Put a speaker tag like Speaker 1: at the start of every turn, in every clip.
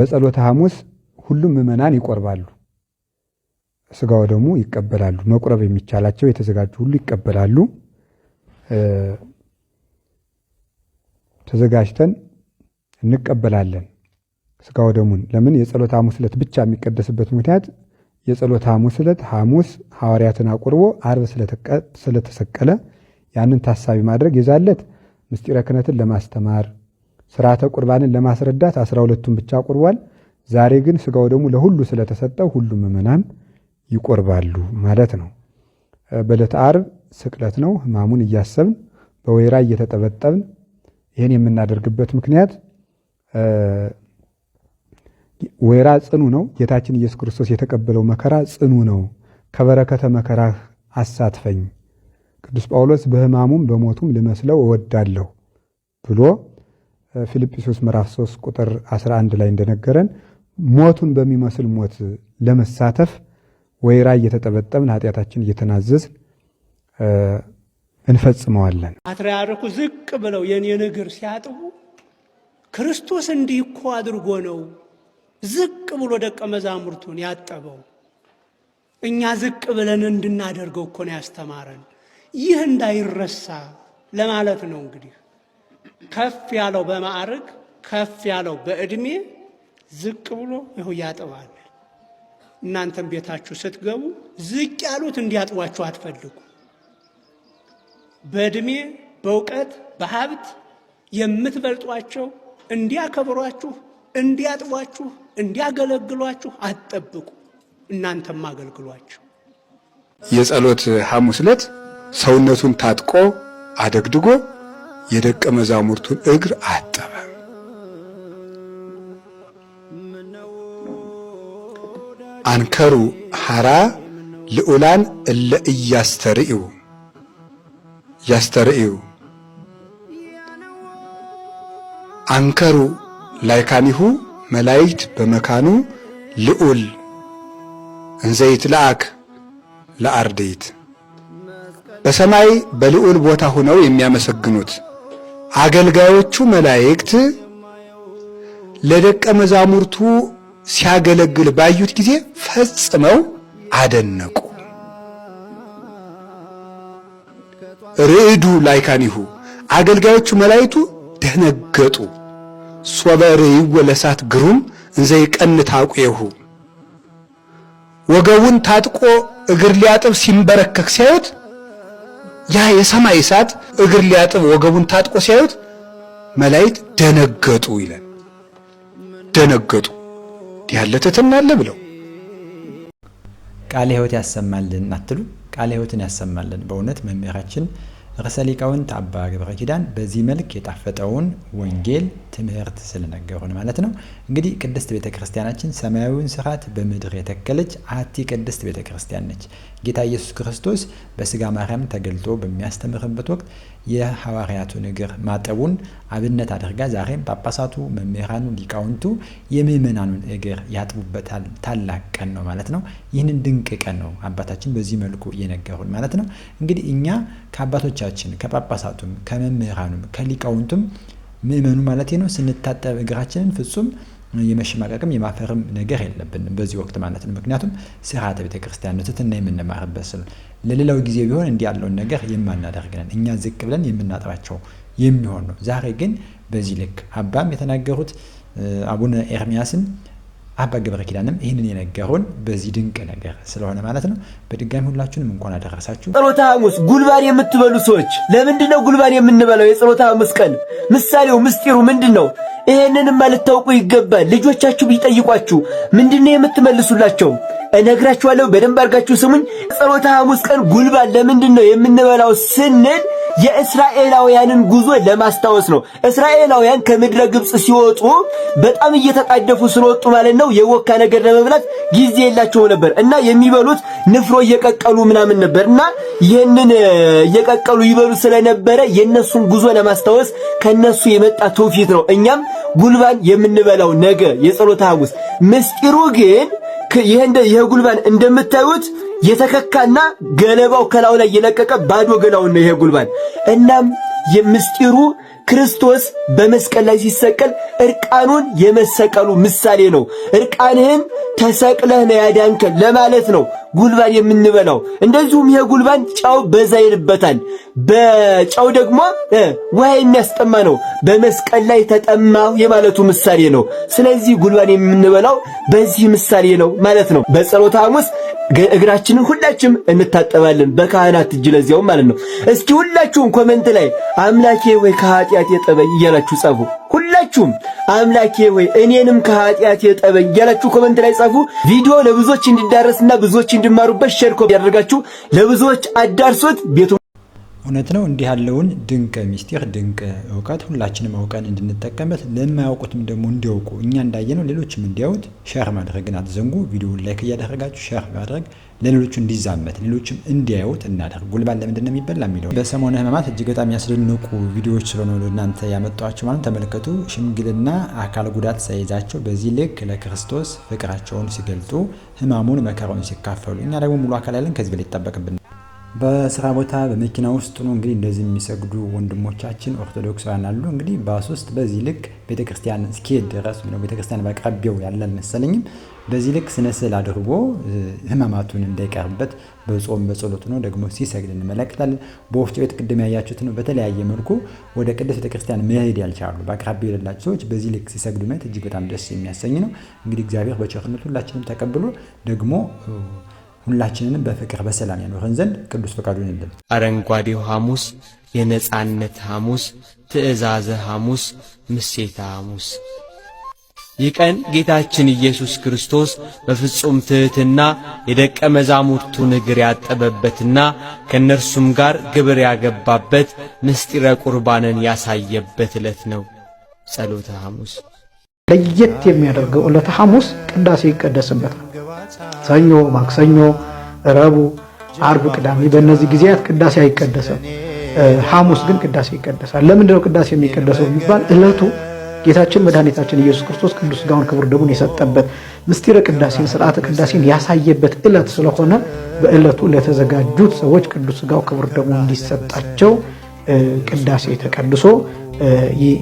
Speaker 1: በጸሎተ ሐሙስ ሁሉም ምዕመናን ይቆርባሉ፣ ስጋው ደግሞ ይቀበላሉ። መቁረብ የሚቻላቸው የተዘጋጁ ሁሉ ይቀበላሉ። ተዘጋጅተን እንቀበላለን ስጋው ደሙን። ለምን የጸሎተ ሐሙስ ዕለት ብቻ የሚቀደስበት ምክንያት የጸሎተ ሐሙስ ዕለት ሐሙስ ሐዋርያትን አቁርቦ ዓርብ ስለተሰቀለ ያንን ታሳቢ ማድረግ የዛለት ምስጢረ ክህነትን ለማስተማር ሥርዓተ ቁርባንን ለማስረዳት 12ቱን ብቻ አቁርቧል። ዛሬ ግን ስጋው ደሙ ለሁሉ ስለተሰጠው ሁሉም ምዕመናን ይቆርባሉ ማለት ነው። በዕለተ ዓርብ ስቅለት ነው። ሕማሙን እያሰብን በወይራ እየተጠበጠብን ይህን የምናደርግበት ምክንያት ወይራ ጽኑ ነው። ጌታችን ኢየሱስ ክርስቶስ የተቀበለው መከራ ጽኑ ነው። ከበረከተ መከራህ አሳትፈኝ፣ ቅዱስ ጳውሎስ በሕማሙም በሞቱም ልመስለው እወዳለሁ ብሎ ፊልጵስዩስ ምዕራፍ 3 ቁጥር 11 ላይ እንደነገረን ሞቱን በሚመስል ሞት ለመሳተፍ ወይራ እየተጠበጠብን ኃጢአታችን እየተናዘዝን እንፈጽመዋለን።
Speaker 2: ፓትርያርኩ ዝቅ ብለው የኔን እግር ሲያጥቡ ክርስቶስ እንዲህ እኮ አድርጎ ነው ዝቅ ብሎ ደቀ መዛሙርቱን ያጠበው። እኛ ዝቅ ብለን እንድናደርገው እኮ ነው ያስተማረን። ይህ እንዳይረሳ ለማለት ነው። እንግዲህ ከፍ ያለው በማዕረግ ከፍ ያለው በዕድሜ ዝቅ ብሎ ይኸው ያጥባል። እናንተም ቤታችሁ ስትገቡ ዝቅ ያሉት እንዲያጥቧችሁ አትፈልጉ። በዕድሜ በእውቀት በሀብት የምትበልጧቸው እንዲያከብሯችሁ እንዲያጥቧችሁ እንዲያገለግሏችሁ አትጠብቁ። እናንተም አገልግሏቸው።
Speaker 1: የጸሎት ሐሙስ ዕለት ሰውነቱን ታጥቆ አደግድጎ የደቀ መዛሙርቱን እግር አጠበ። አንከሩ ሐራ ልዑላን እለ እያስተርእዩ አንከሩ ላይካኒሁ መላእክት በመካኑ ልዑል እንዘይት ለአክ ለአርድእት በሰማይ በልዑል ቦታ ሆነው የሚያመሰግኑት አገልጋዮቹ መላእክት ለደቀ መዛሙርቱ ሲያገለግል ባዩት ጊዜ ፈጽመው አደነቁ። ርዕዱ ላይካኒሁ አገልጋዮቹ መላእክቱ ደነገጡ። ሶበ ርእይዎ ለእሳት ግሩም እንዘ ይቀንት አቁየሁ ወገቡን ታጥቆ እግር ሊያጥብ ሲንበረከክ ሲያዩት ያ የሰማይ እሳት እግር ሊያጥብ ወገቡን ታጥቆ ሲያዩት መላእክት ደነገጡ ይላል። ደነገጡ ያለ ትሕትና አለ ብለው።
Speaker 3: ቃለ ሕይወት ያሰማልን አትሉ? ቃለ ሕይወትን ያሰማልን። በእውነት መምህራችን ርዕሰ ሊቃውንት አባ ገብረ ኪዳን በዚህ መልክ የጣፈጠውን ወንጌል ትምህርት ስለነገሩን ማለት ነው። እንግዲህ ቅድስት ቤተ ክርስቲያናችን ሰማያዊውን ስርዓት በምድር የተከለች አሐቲ ቅድስት ቤተ ክርስቲያን ነች። ጌታ ኢየሱስ ክርስቶስ በስጋ ማርያም ተገልጦ በሚያስተምርበት ወቅት የሐዋርያቱን እግር ማጠቡን አብነት አድርጋ ዛሬም ጳጳሳቱ፣ መምህራኑ፣ ሊቃውንቱ የምእመናኑን እግር ያጥቡበታል። ታላቅ ቀን ነው ማለት ነው። ይህንን ድንቅ ቀን ነው አባታችን በዚህ መልኩ እየነገሩን ማለት ነው። እንግዲህ እኛ ከአባቶቻችን ከጳጳሳቱም ከመምህራኑም ከሊቃውንቱም ምእመኑ ማለት ነው ስንታጠብ እግራችንን ፍጹም የመሸማቀቅም የማፈርም ነገር የለብንም በዚህ ወቅት ማለት ነው። ምክንያቱም ስርዓተ ቤተ ክርስቲያን ነው ትሕትና የምንማርበት ስለ ለሌላው ጊዜ ቢሆን እንዲህ ያለውን ነገር የማናደርግነን እኛ ዝቅ ብለን የምናጥባቸው የሚሆን ነው። ዛሬ ግን በዚህ ልክ አባም የተናገሩት አቡነ ኤርሚያስም አባ ገብረ ኪዳንም ይህንን የነገሩን በዚህ ድንቅ ነገር ስለሆነ ማለት ነው። በድጋሚ ሁላችሁንም እንኳን አደረሳችሁ።
Speaker 4: ጸሎተ ሐሙስ ጉልባን የምትበሉ ሰዎች ለምንድነው ጉልባን የምንበላው? የጸሎተ ሐሙስ ቀን ምሳሌው ምስጢሩ ምንድነው? ይሄንንማ ልታውቁ ይገባል። ልጆቻችሁ ቢጠይቋችሁ ምንድነው የምትመልሱላቸው? እነግራችኋለሁ። በደንብ አድርጋችሁ ስሙኝ። ጸሎተ ሐሙስ ቀን ጉልባን ለምንድነው የምንበላው ስንል የእስራኤላውያንን ጉዞ ለማስታወስ ነው። እስራኤላውያን ከምድረ ግብጽ ሲወጡ በጣም እየተጣደፉ ስለወጡ ማለት ነው የወካ ነገር ለመብላት ጊዜ የላቸው ነበር እና የሚበሉት ንፍሮ እየቀቀሉ ምናምን ነበርና ይህንን እየቀቀሉ ይበሉ ስለነበረ የነሱን ጉዞ ለማስታወስ ከነሱ የመጣ ትውፊት ነው። እኛም ጉልባን የምንበላው ነገ የጸሎተ ሐሙስ ምስጢሩ ግን ይሄ ጉልባን እንደምታዩት የተከካና ገለባው ከላው ላይ የለቀቀ ባዶ ገላውን ነው ይሄ ጉልባን። እናም የምስጢሩ ክርስቶስ በመስቀል ላይ ሲሰቀል እርቃኑን የመሰቀሉ ምሳሌ ነው። እርቃንህን ተሰቅለህ ነው ያዳንከን ለማለት ነው ጉልባን የምንበላው። እንደዚሁም ይሄ ጉልባን ጨው በዛ ይልበታል። በጨው ደግሞ ውሃ የሚያስጠማ ነው። በመስቀል ላይ ተጠማሁ የማለቱ ምሳሌ ነው። ስለዚህ ጉልባን የምንበላው በዚህ ምሳሌ ነው ማለት ነው። በጸሎተ ሐሙስ እግራችንን ሁላችንም እንታጠባለን በካህናት እጅ ለዚያው ማለት ነው። እስኪ ሁላችሁም ኮሜንት ላይ አምላኬ ወይ ከኃጢአት የጠበኝ እያላችሁ ጻፉ። ሁላችሁም አምላኬ ወይ እኔንም ከኃጢአት የጠበኝ እያላችሁ ኮሜንት ላይ ጻፉ። ቪዲዮ ለብዙዎች እንዲዳረስና ብዙዎች እንዲማሩበት ሼር ኮፒ ያደርጋችሁ ለብዙዎች አዳርሶት ቤቱ
Speaker 3: እውነት ነው። እንዲህ ያለውን ድንቅ ሚስጢር ድንቅ እውቀት ሁላችንም አውቀን እንድንጠቀምበት ለማያውቁትም ደግሞ እንዲያውቁ እኛ እንዳየነው ሌሎችም እንዲያዩት ሼር ማድረግን አትዘንጉ። ቪዲዮውን ላይክ እያደረጋችሁ ሼር ማድረግ ለሌሎቹ እንዲዛመት ሌሎችም እንዲያዩት እናደርግ። ጉልባን ለምንድን ነው የሚበላ የሚለው በሰሞነ ሕማማት እጅግ በጣም የሚያስደንቁ ቪዲዮዎች ስለሆኑ እናንተ ያመጣኋቸው ማለት ተመልከቱ። ሽምግልና አካል ጉዳት ሳይዛቸው በዚህ ልክ ለክርስቶስ ፍቅራቸውን ሲገልጡ ሕማሙን መከራውን ሲካፈሉ እኛ ደግሞ ሙሉ አካል ያለን ከዚህ በላይ ይጠበቅብን። በስራ ቦታ በመኪና ውስጥ ነው እንግዲህ እንደዚህ የሚሰግዱ ወንድሞቻችን ኦርቶዶክሳውያን አሉ። እንግዲህ ባስ ውስጥ በዚህ ልክ ቤተክርስቲያን እስኪሄድ ድረስ ነው ቤተክርስቲያን በአቅራቢያው ያለ አልመሰለኝም። በዚህ ልክ ስነ ስዕል አድርጎ ሕማማቱን እንዳይቀርበት በጾም በጸሎት ነው ደግሞ ሲሰግድ እንመለከታለን። በወፍጮ ቤት ቅድም ያያችሁት ነው። በተለያየ መልኩ ወደ ቅድስት ቤተክርስቲያን መሄድ ያልቻሉ በአቅራቢያው የሌላቸው ሰዎች በዚህ ልክ ሲሰግዱ ማየት እጅግ በጣም ደስ የሚያሰኝ ነው። እንግዲህ እግዚአብሔር በቸርነቱ ሁላችንም ተቀብሎ ደግሞ ሁላችንንም በፍቅር በሰላም ያኖረን ዘንድ ቅዱስ ፈቃዱ ይሁንልን።
Speaker 5: አረንጓዴው ሐሙስ፣ የነጻነት ሐሙስ፣ ትእዛዘ ሐሙስ፣ ምሴተ ሐሙስ። ይህ ቀን ጌታችን ኢየሱስ ክርስቶስ በፍጹም ትሕትና የደቀ መዛሙርቱን እግር ያጠበበትና ከእነርሱም ጋር ግብር ያገባበት ምስጢረ ቁርባንን ያሳየበት ዕለት ነው። ጸሎተ ሐሙስ
Speaker 6: ለየት የሚያደርገው ዕለተ ሐሙስ ቅዳሴ ይቀደስበታል። ሰኞ፣ ማክሰኞ፣ ረቡዕ፣ ዓርብ፣ ቅዳሜ በእነዚህ ጊዜያት ቅዳሴ አይቀደስም። ሐሙስ ግን ቅዳሴ ይቀደሳል። ለምንድን ነው ቅዳሴ የሚቀደሰው ቢባል ዕለቱ ጌታችን መድኃኒታችን ኢየሱስ ክርስቶስ ቅዱስ ሥጋውን ክቡር ደሙን የሰጠበት ምስጢረ ቅዳሴን ስርዓተ ቅዳሴን ያሳየበት ዕለት ስለሆነ በዕለቱ ለተዘጋጁት ሰዎች ቅዱስ ሥጋው ክቡር ደሙ እንዲሰጣቸው ቅዳሴ ተቀድሶ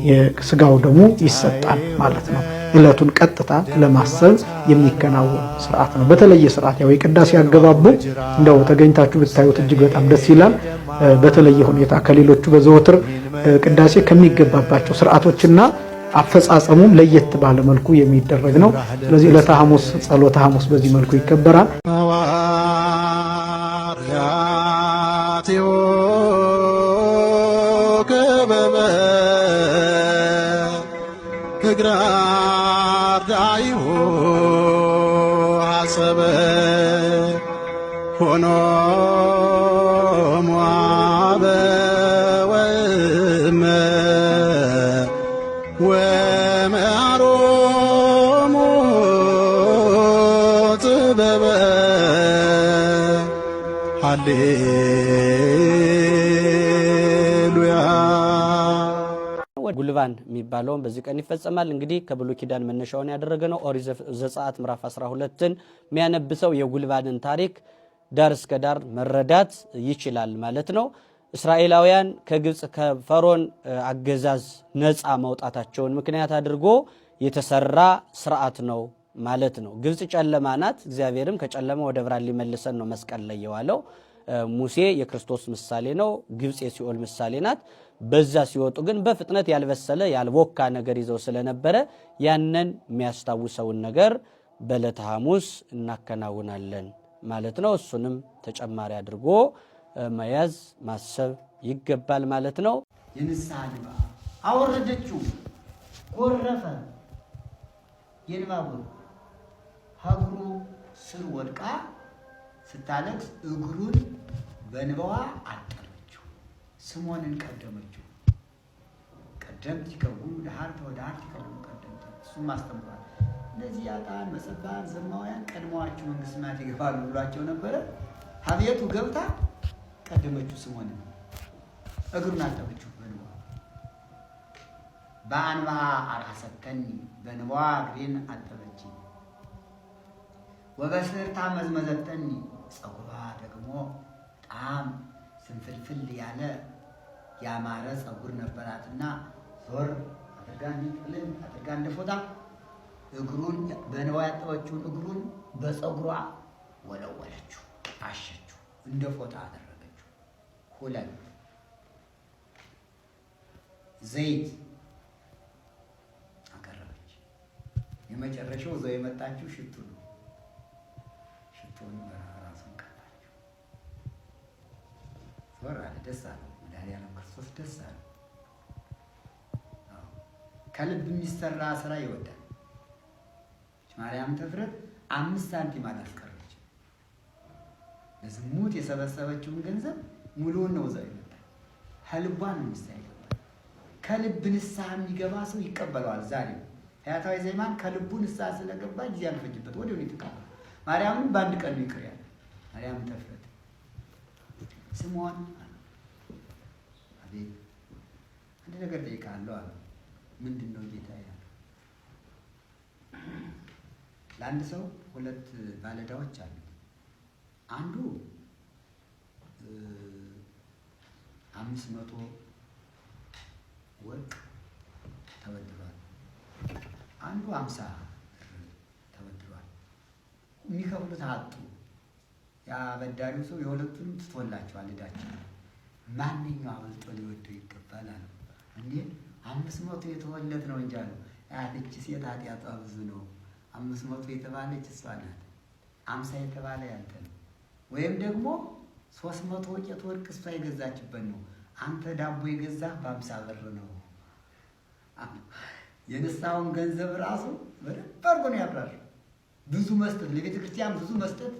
Speaker 6: የሥጋው ደሙ ይሰጣል ማለት ነው። ዕለቱን ቀጥታ ለማሰብ የሚከናወን ስርዓት ነው። በተለየ ስርዓት ያው የቅዳሴ አገባቡ እንደው ተገኝታችሁ ብታዩት እጅግ በጣም ደስ ይላል። በተለየ ሁኔታ ከሌሎቹ በዘወትር ቅዳሴ ከሚገባባቸው ስርዓቶችና አፈጻጸሙም ለየት ባለ መልኩ የሚደረግ ነው። ስለዚህ ዕለተ ሐሙስ ጸሎተ ሐሙስ በዚህ መልኩ ይከበራል።
Speaker 7: ጉልባን የሚባለውን በዚህ ቀን ይፈጸማል። እንግዲህ ከብሉይ ኪዳን መነሻውን ያደረገ ነው። ኦሪት ዘጸአት ምዕራፍ 12ን የሚያነብሰው የጉልባንን ታሪክ ዳር እስከ ዳር መረዳት ይችላል ማለት ነው። እስራኤላውያን ከግብፅ ከፈርዖን አገዛዝ ነፃ መውጣታቸውን ምክንያት አድርጎ የተሰራ ስርዓት ነው ማለት ነው። ግብፅ ጨለማ ናት። እግዚአብሔርም ከጨለማ ወደ ብርሃን ሊመልሰን ነው መስቀል ላይ የዋለው። ሙሴ የክርስቶስ ምሳሌ ነው። ግብፅ የሲኦል ምሳሌ ናት። በዛ ሲወጡ ግን በፍጥነት ያልበሰለ ያልቦካ ነገር ይዘው ስለነበረ ያንን የሚያስታውሰውን ነገር በዕለተ ሐሙስ እናከናውናለን ማለት ነው። እሱንም ተጨማሪ አድርጎ መያዝ ማሰብ ይገባል ማለት ነው።
Speaker 8: የንስሐ እንባ አወረደችው፣ ጎረፈ። የንባቡ እግሩ ስር ወድቃ ስታለቅስ እግሩን በንባዋ አጠረችው። ስሞንን ቀደመችው። ቀደምት ይከውኑ ለሐርተ ወዳርት ይከውኑ ቀደምት። እሱም አስተምሯል። እነዚህ ያጣን መጸባን ዘማውያን ቀድመዋቸው መንግሥተ ሰማያት ይገባሉ ብሏቸው ነበረ። አቤቱ ገብታ ቀደመችው። ስሞንን እግሩን አጠበችው በንባዋ። በአንባ አርሐሰተኒ በንባዋ እግሬን አጠበች። ወበስርታ መዝመዘተኒ ጸጉሯ ደግሞ በጣም ስንፍልፍል ያለ ያማረ ጸጉር ነበራትና ዞር አድርጋ እንዲጥልን አድርጋ እንደፎጣ እግሩን በእንባ ያጠበችውን እግሩን በፀጉሯ ወለወለችው፣ አሸችው፣ እንደ ፎጣ አደረገችው። ሁለት ዘይት አቀረበች። የመጨረሻው ዘው የመጣችው ሽቱ ነው። ሽቱን ራሱን ቀባችው። ዞር አለ። ደስ አለው። መድኃኒዓለም ክርስቶስ ደስ አለው። ከልብ የሚሰራ ስራ ይወዳል። ማርያም ተፍረት 5 ሳንቲም አላስቀረችም። ለዝሙት የሰበሰበችውን ገንዘብ ሙሉውን ነው ዘው ይመጣል። ከልቧ ነው ንስሐ ይገባል። ከልብ ንስሐ የሚገባ ሰው ይቀበለዋል። ዛሬ ፈያታዊ ዘይማን ከልቡ ንስሐ ስለገባ ጊዜ አልፈጅበት ወዲያው ይተቀበል። ማርያምን በአንድ ቀን ነው ይቅር ያለ። ማርያም ተፍረት ስምዖን አቤት አንድ ነገር ጠይቃለሁ አለ። ምንድን ነው ጌታ ያለው? ለአንድ ሰው 2 ባለዕዳዎች አሉ። አንዱ 500 ወርቅ ተበድሯል። አንዱ 50 ተበድሯል። የሚከፍሉት አጡ። ያ በዳሪው ሰው የሁለቱንም ትቶላቸዋል ዕዳቸው። ማንኛው አብልጦ ሊወደው ይገባል አለው። እንዴ 500 የተወለት ነው እንጂ አለው። ያቺ ሴት ኃጢአቷ ብዙ ነው። 500 የተባለች እሷ ናት። 50 የተባለ ያንተ ነው። ወይም ደግሞ 300 ወቄት ወርቅ እሷ የገዛችበት ነው። አንተ ዳቦ የገዛህ በ50 ብር ነው። የንስሐውን ገንዘብ ራሱ በደንብ አድርጎ ነው ያብራራው። ብዙ መስጠት ለቤተ ክርስቲያን ብዙ መስጠት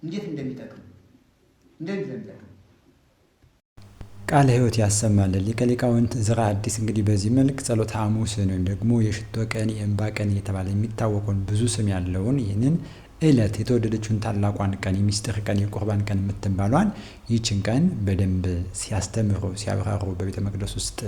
Speaker 8: እንዴት እንደሚጠቅም
Speaker 3: ቃለ ሕይወት ያሰማልን። ሊቀ ሊቃውንት ዕዝራ አዲስ እንግዲህ በዚህ መልክ ጸሎተ ሐሙስን ወይም ደግሞ የሽቶ ቀን፣ የእንባ ቀን እየተባለ የሚታወቀውን ብዙ ስም ያለውን ይህንን ዕለት የተወደደችውን ታላቋን ቀን፣ የሚስጥር ቀን፣ የቁርባን ቀን የምትባሏን ይህችን ቀን በደንብ ሲያስተምሩ ሲያብራሩ በቤተ መቅደስ ውስጥ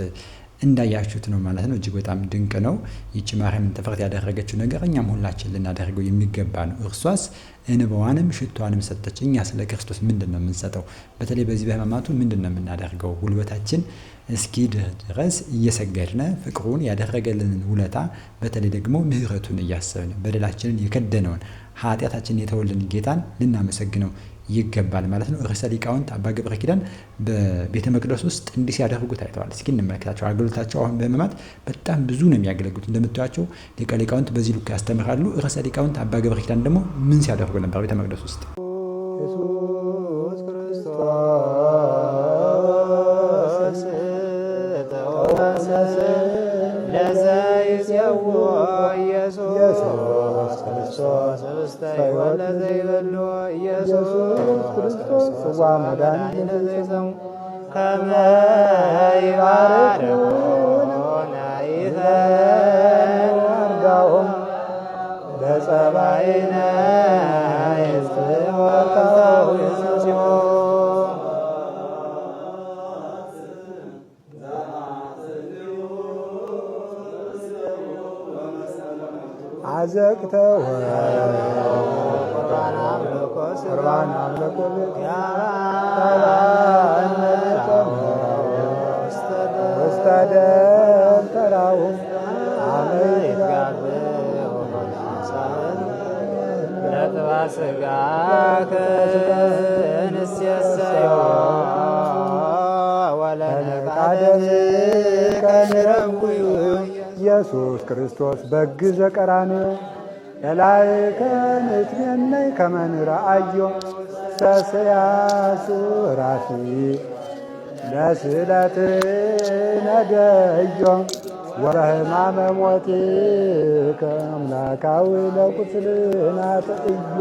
Speaker 3: እንዳያችሁት ነው ማለት ነው። እጅግ በጣም ድንቅ ነው። ይቺ ማርያምን ተፈርት ያደረገችው ነገር እኛም ሁላችን ልናደርገው የሚገባ ነው። እርሷስ እንባዋንም ሽቷንም ሰጠች። እኛ ስለ ክርስቶስ ምንድን ነው የምንሰጠው? በተለይ በዚህ በሕማማቱ ምንድን ነው የምናደርገው? ጉልበታችን እስኪ ድረስ እየሰገድነ ፍቅሩን ያደረገልንን ውለታ በተለይ ደግሞ ምሕረቱን እያሰብን በደላችንን የከደነውን ኃጢአታችንን የተወልን ጌታን ልናመሰግነው ይገባል ማለት ነው። ርዕሰ ሊቃውንት አባ ገብረ ኪዳን በቤተ መቅደስ ውስጥ እንዲህ ሲያደርጉ ታይተዋል። እስኪ እንመለከታቸው። አገልግሎታቸው አሁን በሕማማት በጣም ብዙ ነው የሚያገለግሉት። እንደምታዩቸው ሊቀ ሊቃውንት በዚህ ልክ ያስተምራሉ። ርዕሰ ሊቃውንት አባ ገብረ ኪዳን ደግሞ ምን ሲያደርጉ ነበር ቤተ መቅደስ ውስጥ?
Speaker 9: ኢየሱስ ክርስቶስ ጽዋ መድኃኒነ ዘይሰሙ ከመ ይባርኩነ ይፈርዳኦም በጸባይነ ይስወርቀው የሱሲዮ አዘቅተ ቁርባን አምልኮ ውስተ ደብተራው ለጥባ ሥጋከ ንሴሰዮ ወለነቃደምከ ንረኩዩ ኢየሱስ ክርስቶስ በግ ዘቀራንዮ የላይከ ንትሜነይ ከመ ንረአዮ ሰስያስ ራሲ ለስእለት ነደዮ ወበሕማመ ሞትከ አምላካዊ ለቁስልና ተእዮ